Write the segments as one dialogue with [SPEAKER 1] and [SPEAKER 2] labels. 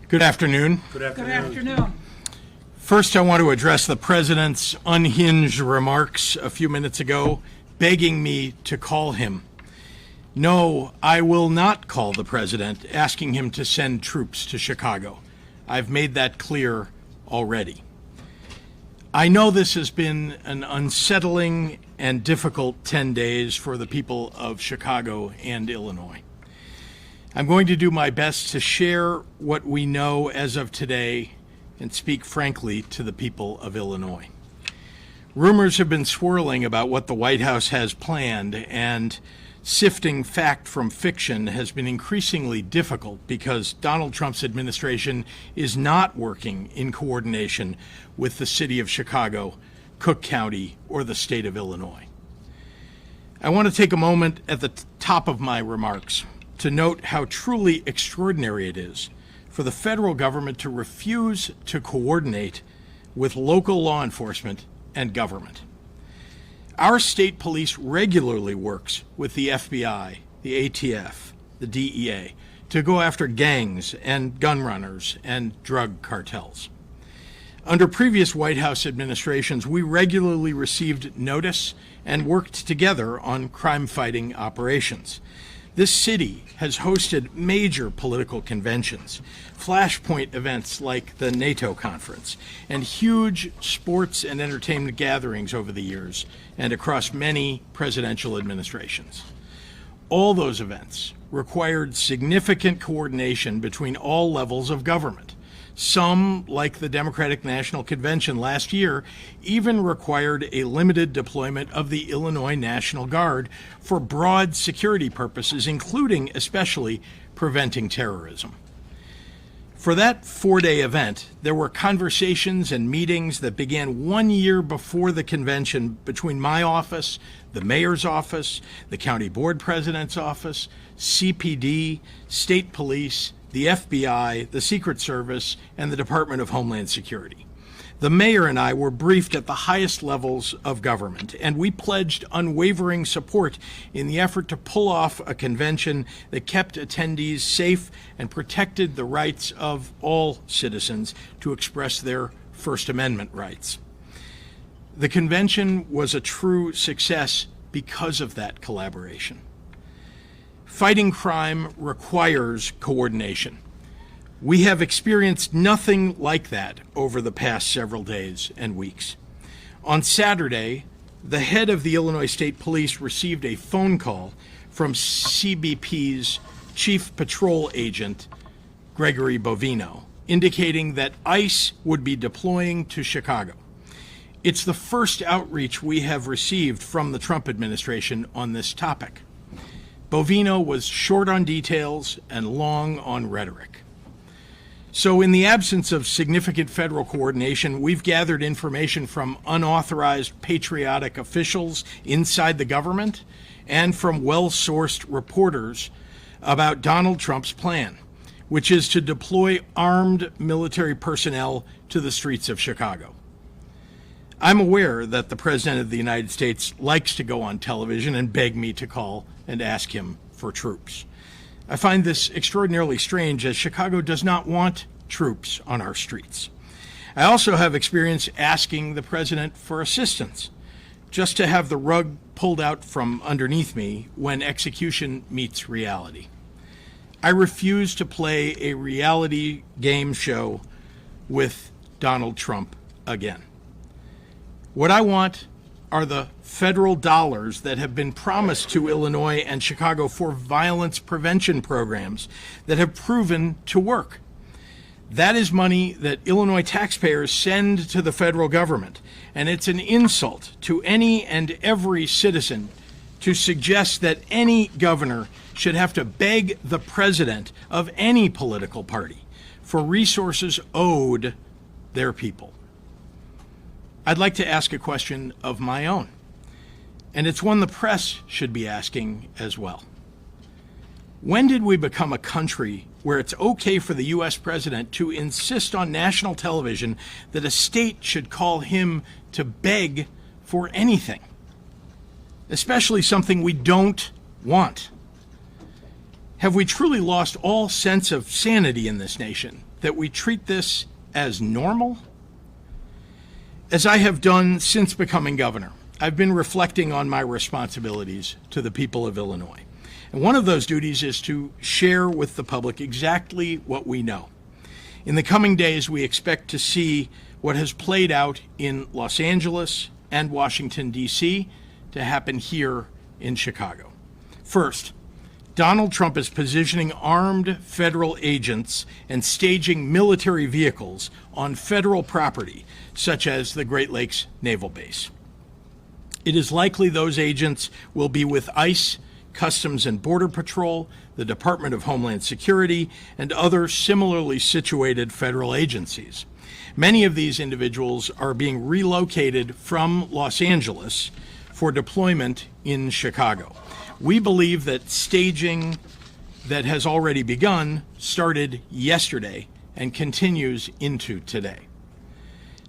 [SPEAKER 1] Good afternoon.
[SPEAKER 2] Good afternoon.
[SPEAKER 1] First, I want to address the President's unhinged remarks a few minutes ago, begging me to call him. No, I will not call the President, asking him to send troops to Chicago. I've made that clear already. I know this has been an unsettling and difficult 10 days for the people of Chicago and Illinois. I'm going to do my best to share what we know as of today and speak frankly to the people of Illinois. Rumors have been swirling about what the White House has planned, and sifting fact from fiction has been increasingly difficult because Donald Trump's administration is not working in coordination with the city of Chicago, Cook County, or the state of Illinois. I want to take a moment at the top of my remarks to note how truly extraordinary it is for the federal government to refuse to coordinate with local law enforcement and government. Our state police regularly works with the FBI, the ATF, the DEA to go after gangs and gun runners and drug cartels. Under previous White House administrations, we regularly received notice and worked together on crime-fighting operations. This city has hosted major political conventions, flashpoint events like the NATO conference, and huge sports and entertainment gatherings over the years and across many presidential administrations. All those events required significant coordination between all levels of government. Some, like the Democratic National Convention last year, even required a limited deployment of the Illinois National Guard for broad security purposes, including especially preventing terrorism. For that four-day event, there were conversations and meetings that began 1 year before the convention between my office, the mayor's office, the county board president's office, CPD, state police, the FBI, the Secret Service, and the Department of Homeland Security. The mayor and I were briefed at the highest levels of government, and we pledged unwavering support in the effort to pull off a convention that kept attendees safe and protected the rights of all citizens to express their First Amendment rights. The convention was a true success because of that collaboration. Fighting crime requires coordination. We have experienced nothing like that over the past several days and weeks. On Saturday, the head of the Illinois State Police received a phone call from CBP's Chief Patrol Agent, Gregory Bovino, indicating that ICE would be deploying to Chicago. It's the first outreach we have received from the Trump administration on this topic. Bovino was short on details and long on rhetoric. So in the absence of significant federal coordination, we've gathered information from unauthorized patriotic officials inside the government and from well-sourced reporters about Donald Trump's plan, which is to deploy armed military personnel to the streets of Chicago. I'm aware that the President of the United States likes to go on television and beg me to call and ask him for troops. I find this extraordinarily strange, as Chicago does not want troops on our streets. I also have experience asking the President for assistance, just to have the rug pulled out from underneath me when execution meets reality. I refuse to play a reality game show with Donald Trump again. What I want are the federal dollars that have been promised to Illinois and Chicago for violence prevention programs that have proven to work. That is money that Illinois taxpayers send to the federal government, and it's an insult to any and every citizen to suggest that any governor should have to beg the president of any political party for resources owed their people. I'd like to ask a question of my own, and it's one the press should be asking as well. When did we become a country where it's okay for the U.S. president to insist on national television that a state should call him to beg for anything, especially something we don't want? Have we truly lost all sense of sanity in this nation that we treat this as normal? As I have done since becoming governor, I've been reflecting on my responsibilities to the people of Illinois. And one of those duties is to share with the public exactly what we know. In the coming days, we expect to see what has played out in Los Angeles and Washington, D.C., to happen here in Chicago. First, Donald Trump is positioning armed federal agents and staging military vehicles on federal property, such as the Great Lakes Naval Base. It is likely those agents will be with ICE, Customs and Border Patrol, the Department of Homeland Security, and other similarly situated federal agencies. Many of these individuals are being relocated from Los Angeles for deployment in Chicago. We believe that staging that has already begun started yesterday and continues into today.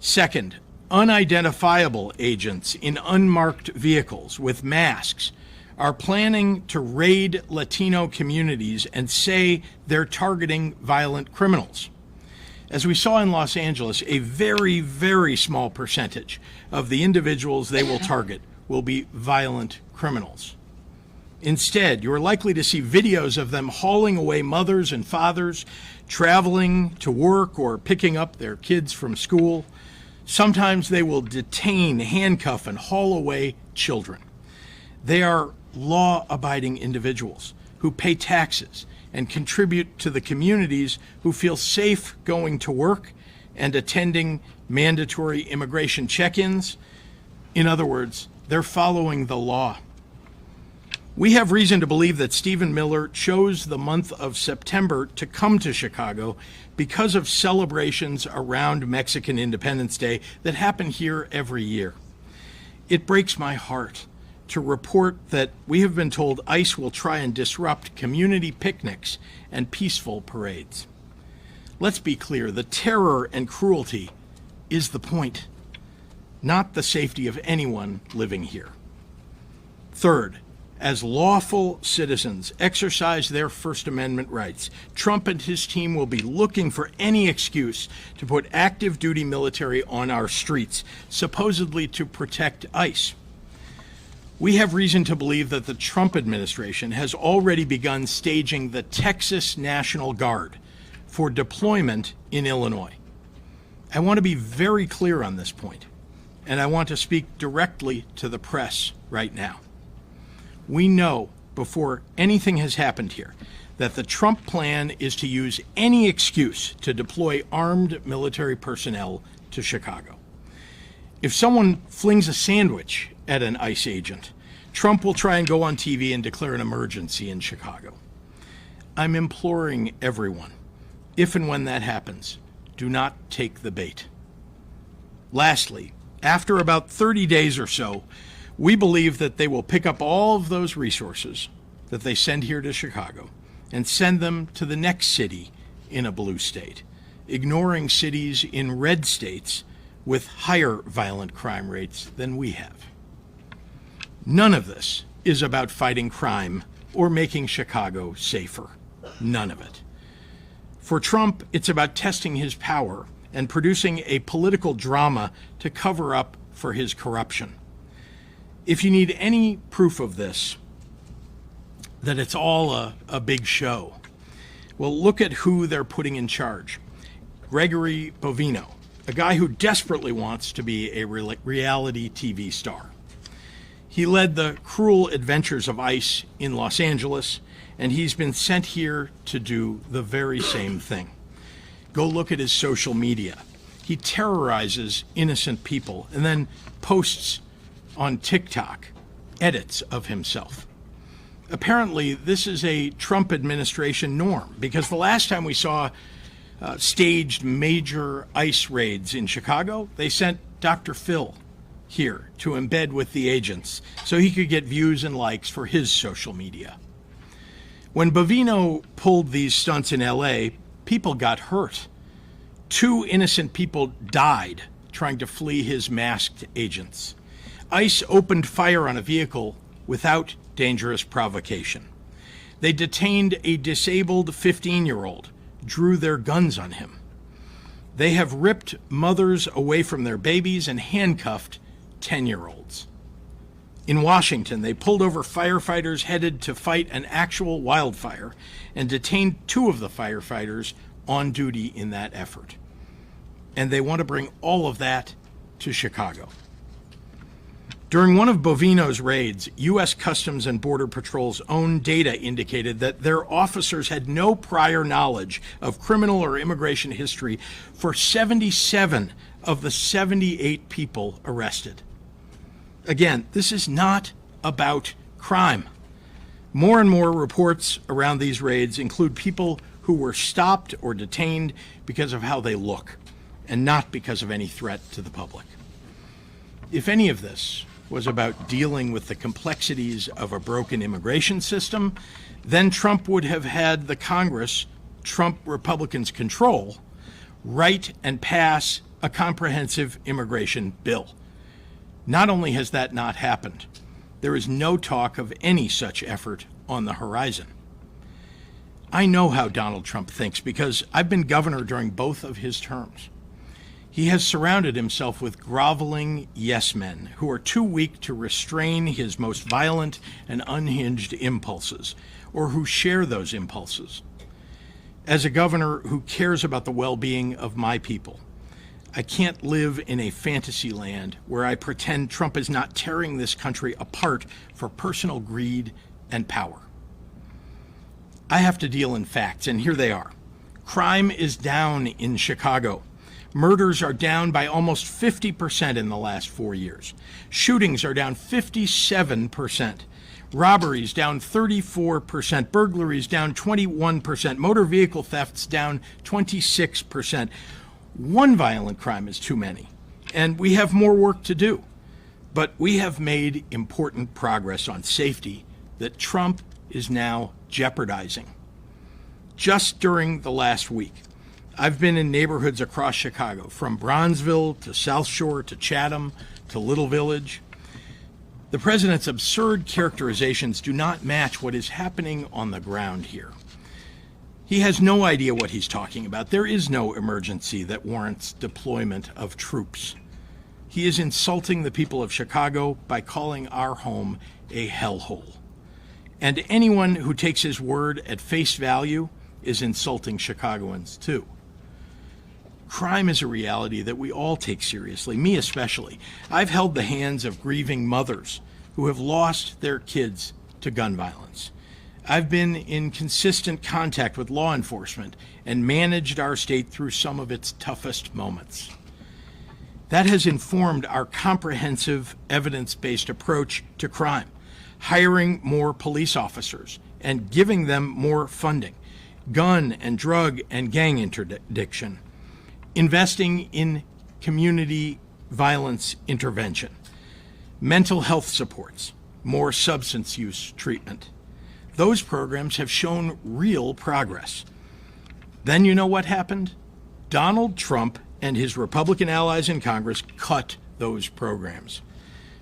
[SPEAKER 1] Second, unidentifiable agents in unmarked vehicles with masks are planning to raid Latino communities and say they're targeting violent criminals. As we saw in Los Angeles, a very, very small percentage of the individuals they will target will be violent criminals. Instead, you're likely to see videos of them hauling away mothers and fathers, traveling to work or picking up their kids from school. Sometimes they will detain, handcuff, and haul away children. They are law-abiding individuals who pay taxes and contribute to the communities, who feel safe going to work and attending mandatory immigration check-ins. In other words, they're following the law. We have reason to believe that Stephen Miller chose the month of September to come to Chicago because of celebrations around Mexican Independence Day that happen here every year. It breaks my heart to report that we have been told ICE will try and disrupt community picnics and peaceful parades. Let's be clear, the terror and cruelty is the point, not the safety of anyone living here. Third, as lawful citizens exercise their First Amendment rights, Trump and his team will be looking for any excuse to put active duty military on our streets, supposedly to protect ICE. We have reason to believe that the Trump administration has already begun staging the Texas National Guard for deployment in Illinois. I want to be very clear on this point, and I want to speak directly to the press right now. We know before anything has happened here that the Trump plan is to use any excuse to deploy armed military personnel to Chicago. If someone flings a sandwich at an ICE agent, Trump will try and go on TV and declare an emergency in Chicago. I'm imploring everyone, if and when that happens, do not take the bait. Lastly, after about 30 days or so, we believe that they will pick up all of those resources that they send here to Chicago and send them to the next city in a blue state, ignoring cities in red states with higher violent crime rates than we have. None of this is about fighting crime or making Chicago safer. None of it. For Trump, it's about testing his power and producing a political drama to cover up for his corruption. If you need any proof of this, that it's all a big show, well, look at who they're putting in charge. Gregory Bovino, a guy who desperately wants to be a reality TV star. He led the cruel adventures of ICE in Los Angeles, and he's been sent here to do the very same thing. Go look at his social media. He terrorizes innocent people and then posts on TikTok edits of himself. Apparently, this is a Trump administration norm, because the last time we saw staged major ICE raids in Chicago, they sent Dr. Phil here to embed with the agents so he could get views and likes for his social media. When Bovino pulled these stunts in LA, people got hurt. 2 innocent people died trying to flee his masked agents. ICE opened fire on a vehicle without dangerous provocation. They detained a disabled 15-year-old, drew their guns on him. They have ripped mothers away from their babies and handcuffed 10-year-olds. In Washington, they pulled over firefighters headed to fight an actual wildfire and detained 2 of the firefighters on duty in that effort. And they want to bring all of that to Chicago. During one of Bovino's raids, U.S. Customs and Border Patrol's own data indicated that their officers had no prior knowledge of criminal or immigration history for 77 of the 78 people arrested. Again, this is not about crime. More and more reports around these raids include people who were stopped or detained because of how they look, and not because of any threat to the public. If any of this was about dealing with the complexities of a broken immigration system, then Trump would have had the Congress Trump Republicans control write and pass a comprehensive immigration bill. Not only has that not happened, there is no talk of any such effort on the horizon. I know how Donald Trump thinks because I've been governor during both of his terms. He has surrounded himself with groveling yes-men who are too weak to restrain his most violent and unhinged impulses, or who share those impulses. As a governor who cares about the well-being of my people, I can't live in a fantasy land where I pretend Trump is not tearing this country apart for personal greed and power. I have to deal in facts, and here they are. Crime is down in Chicago. Murders are down by almost 50% in the last 4 years. Shootings are down 57%. Robberies down 34%. Burglaries down 21%. Motor vehicle thefts down 26%. One violent crime is too many, and we have more work to do. But we have made important progress on safety that Trump is now jeopardizing. Just during the last week, I've been in neighborhoods across Chicago, from Bronzeville to South Shore to Chatham to Little Village. The president's absurd characterizations do not match what is happening on the ground here. He has no idea what he's talking about. There is no emergency that warrants deployment of troops. He is insulting the people of Chicago by calling our home a hellhole. And anyone who takes his word at face value is insulting Chicagoans too. Crime is a reality that we all take seriously, me especially. I've held the hands of grieving mothers who have lost their kids to gun violence. I've been in consistent contact with law enforcement and managed our state through some of its toughest moments. That has informed our comprehensive, evidence-based approach to crime, hiring more police officers and giving them more funding, gun and drug and gang interdiction, investing in community violence intervention, mental health supports, more substance use treatment. Those programs have shown real progress. Then you know what happened? Donald Trump and his Republican allies in Congress cut those programs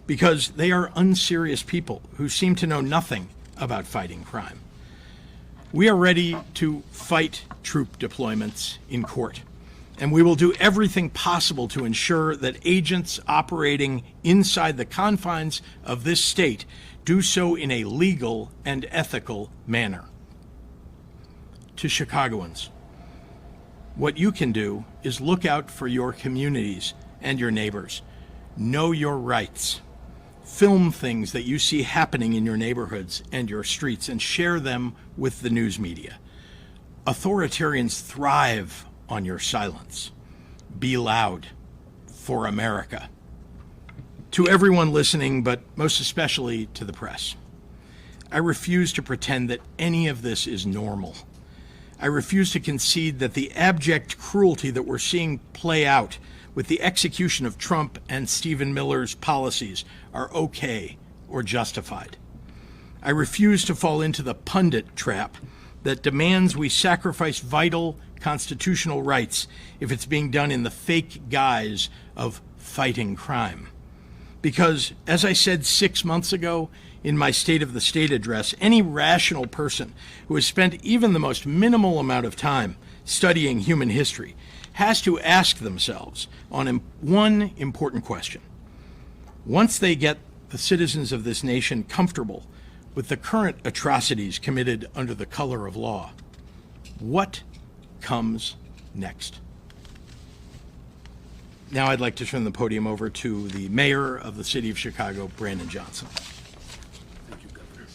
[SPEAKER 1] because they are unserious people who seem to know nothing about fighting crime. We are ready to fight troop deployments in court, and we will do everything possible to ensure that agents operating inside the confines of this state do so in a legal and ethical manner. To Chicagoans, what you can do is look out for your communities and your neighbors. Know your rights. Film things that you see happening in your neighborhoods and your streets and share them with the news media. Authoritarians thrive on your silence. Be loud for America. To everyone listening, but most especially to the press, I refuse to pretend that any of this is normal. I refuse to concede that the abject cruelty that we're seeing play out with the execution of Trump and Stephen Miller's policies are okay or justified. I refuse to fall into the pundit trap that demands we sacrifice vital constitutional rights if it's being done in the fake guise of fighting crime. Because, as I said 6 months ago in my State of the State address, any rational person who has spent even the most minimal amount of time studying human history has to ask themselves on one important question. Once they get the citizens of this nation comfortable with the current atrocities committed under the color of law, what comes next? Now I'd like to turn the podium over to the mayor of the city of Chicago, Brandon Johnson.
[SPEAKER 2] Thank you, Governor.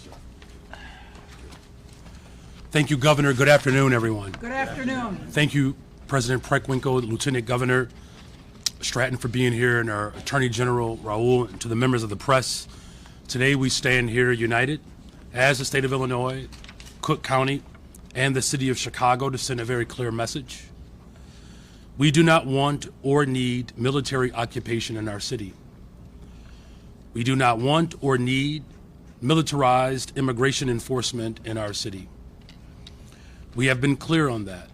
[SPEAKER 2] Thank you, Governor. Good afternoon, everyone.
[SPEAKER 3] Good afternoon.
[SPEAKER 2] Thank you, President Preckwinkle, Lieutenant Governor Stratton, for being here, and our Attorney General Raoul, and to the members of the press. Today we stand here united as the state of Illinois, Cook County, and the city of Chicago to send a very clear message. We do not want or need military occupation in our city. We do not want or need militarized immigration enforcement in our city. We have been clear on that,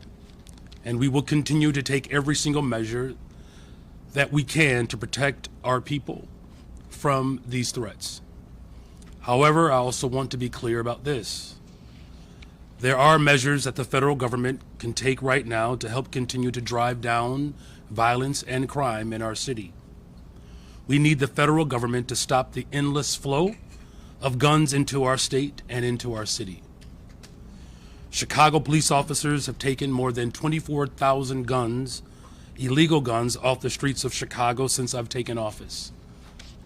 [SPEAKER 2] and we will continue to take every single measure that we can to protect our people from these threats. However, I also want to be clear about this. There are measures that the federal government can take right now to help continue to drive down violence and crime in our city. We need the federal government to stop the endless flow of guns into our state and into our city. Chicago police officers have taken more than 24,000 guns, illegal guns, off the streets of Chicago since I've taken office.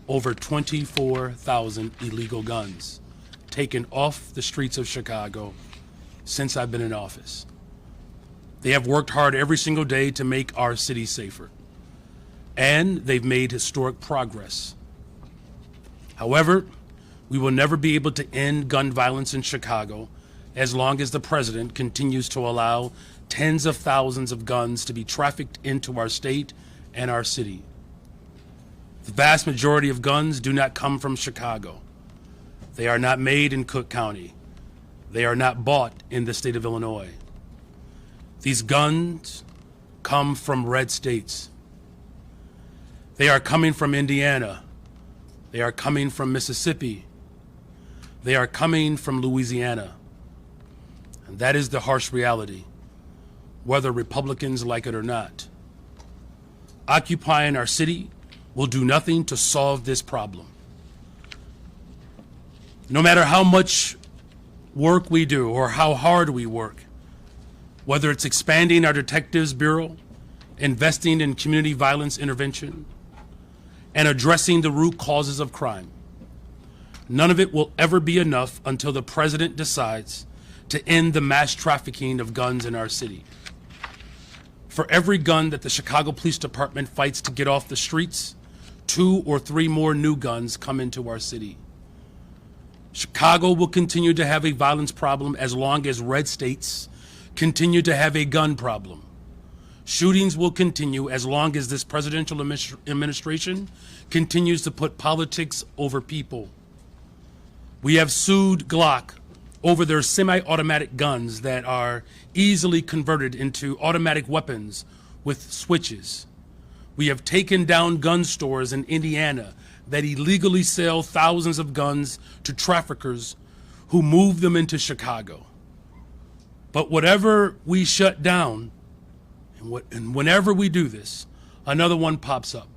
[SPEAKER 2] Over 24,000 illegal guns taken off the streets of Chicago since I've been in office. They have worked hard every single day to make our city safer, and they've made historic progress. However, we will never be able to end gun violence in Chicago as long as the president continues to allow tens of thousands of guns to be trafficked into our state and our city. The vast majority of guns do not come from Chicago. They are not made in Cook County. They are not bought in the state of Illinois. These guns come from red states. They are coming from Indiana. They are coming from Mississippi. They are coming from Louisiana. And that is the harsh reality, whether Republicans like it or not. Occupying our city will do nothing to solve this problem. No matter how much work we do or how hard we work, whether it's expanding our Detectives Bureau, investing in community violence intervention, and addressing the root causes of crime, none of it will ever be enough until the president decides to end the mass trafficking of guns in our city. For every gun that the Chicago Police Department fights to get off the streets, 2 or 3 more new guns come into our city. Chicago will continue to have a violence problem as long as red states continue to have a gun problem. Shootings will continue as long as this presidential administration continues to put politics over people. We have sued Glock over their semi-automatic guns that are easily converted into automatic weapons with switches. We have taken down gun stores in Indiana that illegally sell thousands of guns to traffickers who move them into Chicago. But whatever we shut down, and whenever we do this, another one pops up.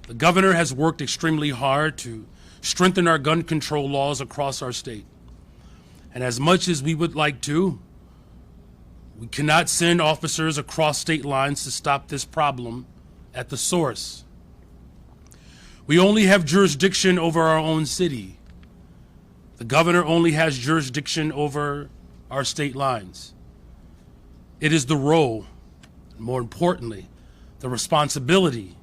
[SPEAKER 2] The governor has worked extremely hard to strengthen our gun control laws across our state. And as much as we would like to, we cannot send officers across state lines to stop this problem at the source. We only have jurisdiction over our own city. The governor only has jurisdiction over our state lines. It is the role, and more importantly, the responsibility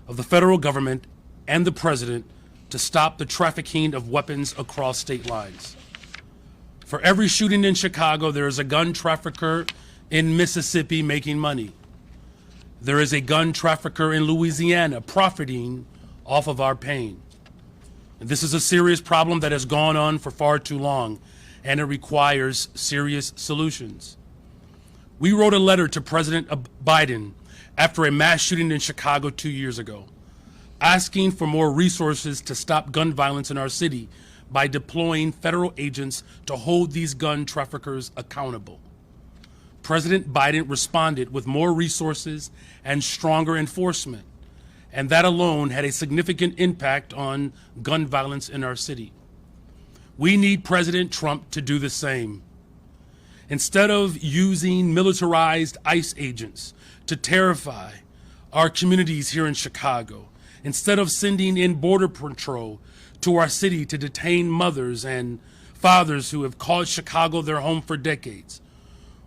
[SPEAKER 2] of the federal government and the president to stop the trafficking of weapons across state lines. For every shooting in Chicago, there is a gun trafficker in Mississippi making money. There is a gun trafficker in Louisiana profiting off of our pain. And this is a serious problem that has gone on for far too long, and it requires serious solutions. We wrote a letter to President Biden after a mass shooting in Chicago 2 years ago, asking for more resources to stop gun violence in our city by deploying federal agents to hold these gun traffickers accountable. President Biden responded with more resources and stronger enforcement, and that alone had a significant impact on gun violence in our city. We need President Trump to do the same. Instead of using militarized ICE agents to terrify our communities here in Chicago, instead of sending in Border Patrol to our city to detain mothers and fathers who have called Chicago their home for decades,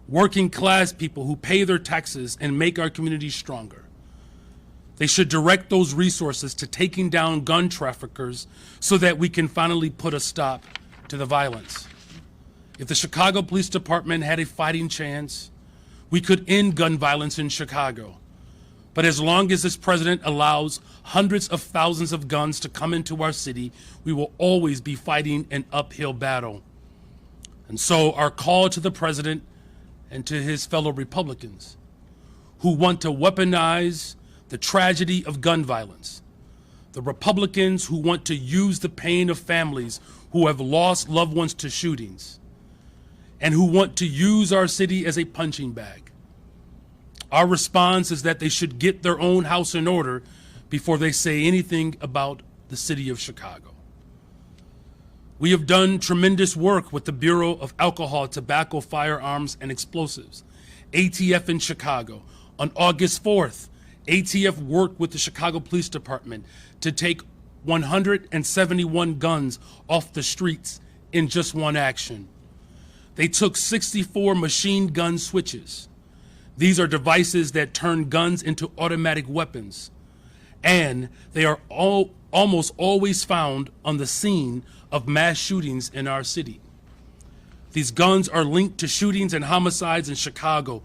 [SPEAKER 2] working class people who pay their taxes and make our communities stronger, they should direct those resources to taking down gun traffickers so that we can finally put a stop to the violence. If the Chicago Police Department had a fighting chance, we could end gun violence in Chicago. But as long as this president allows hundreds of thousands of guns to come into our city, we will always be fighting an uphill battle. And so our call to the president and to his fellow Republicans who want to weaponize the tragedy of gun violence, the Republicans who want to use the pain of families who have lost loved ones to shootings, and who want to use our city as a punching bag. Our response is that they should get their own house in order before they say anything about the city of Chicago. We have done tremendous work with the Bureau of Alcohol, Tobacco, Firearms, and Explosives, ATF in Chicago. On August 4th, ATF worked with the Chicago Police Department to take 171 guns off the streets in just one action. They took 64 machine gun switches. These are devices that turn guns into automatic weapons, and they are almost always found on the scene of mass shootings in our city. These guns are linked to shootings and homicides in Chicago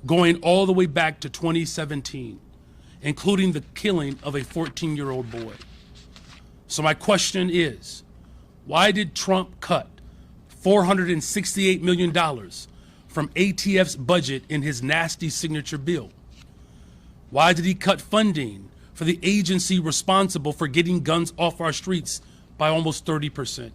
[SPEAKER 2] going all the way back to 2017, including the killing of a 14-year-old boy. So my question is, why did Trump cut $468 million from ATF's budget in his nasty signature bill? Why did he cut funding for the agency responsible for getting guns off our streets by almost 30%?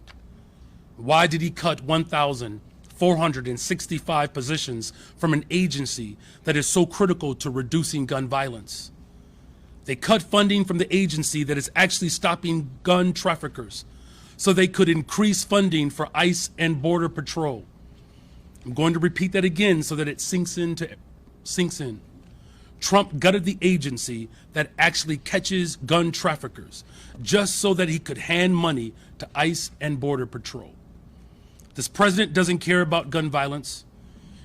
[SPEAKER 2] Why did he cut 1,465 positions from an agency that is so critical to reducing gun violence? They cut funding from the agency that is actually stopping gun traffickers so they could increase funding for ICE and Border Patrol. I'm going to repeat that again so that it sinks in. Trump gutted the agency that actually catches gun traffickers just so that he could hand money to ICE and Border Patrol. This president doesn't care about gun violence.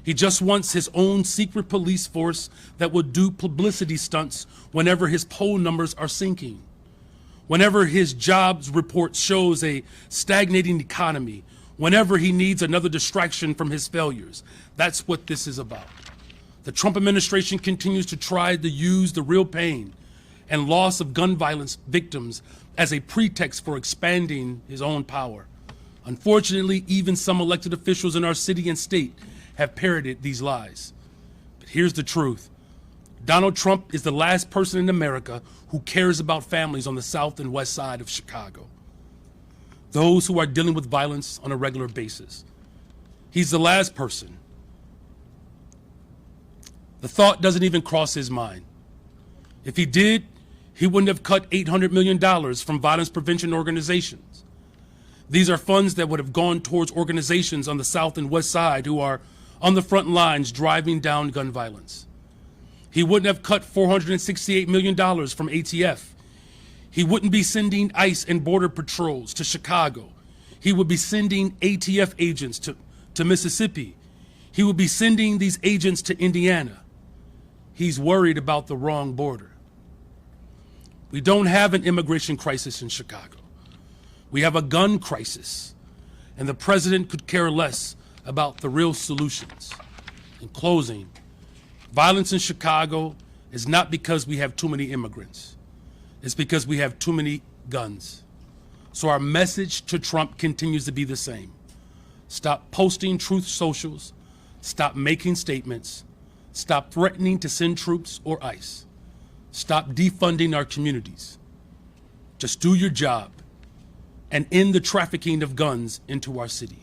[SPEAKER 2] He just wants his own secret police force that will do publicity stunts whenever his poll numbers are sinking, whenever his jobs report shows a stagnating economy, whenever he needs another distraction from his failures. That's what this is about. The Trump administration continues to try to use the real pain and loss of gun violence victims as a pretext for expanding his own power. Unfortunately, even some elected officials in our city and state have parroted these lies. But here's the truth. Donald Trump is the last person in America who cares about families on the south and west side of Chicago, those who are dealing with violence on a regular basis. He's the last person. The thought doesn't even cross his mind. If he did, he wouldn't have cut $800 million from violence prevention organizations. These are funds that would have gone towards organizations on the south and west side who are on the front lines driving down gun violence. He wouldn't have cut $468 million from ATF. He wouldn't be sending ICE and Border Patrols to Chicago. He would be sending ATF agents to Mississippi. He would be sending these agents to Indiana. He's worried about the wrong border. We don't have an immigration crisis in Chicago. We have a gun crisis, and the president could care less about the real solutions. In closing, violence in Chicago is not because we have too many immigrants. It's because we have too many guns. So our message to Trump continues to be the same. Stop posting truth socials. Stop making statements. Stop threatening to send troops or ICE. Stop defunding our communities. Just do your job and end the trafficking of guns into our city.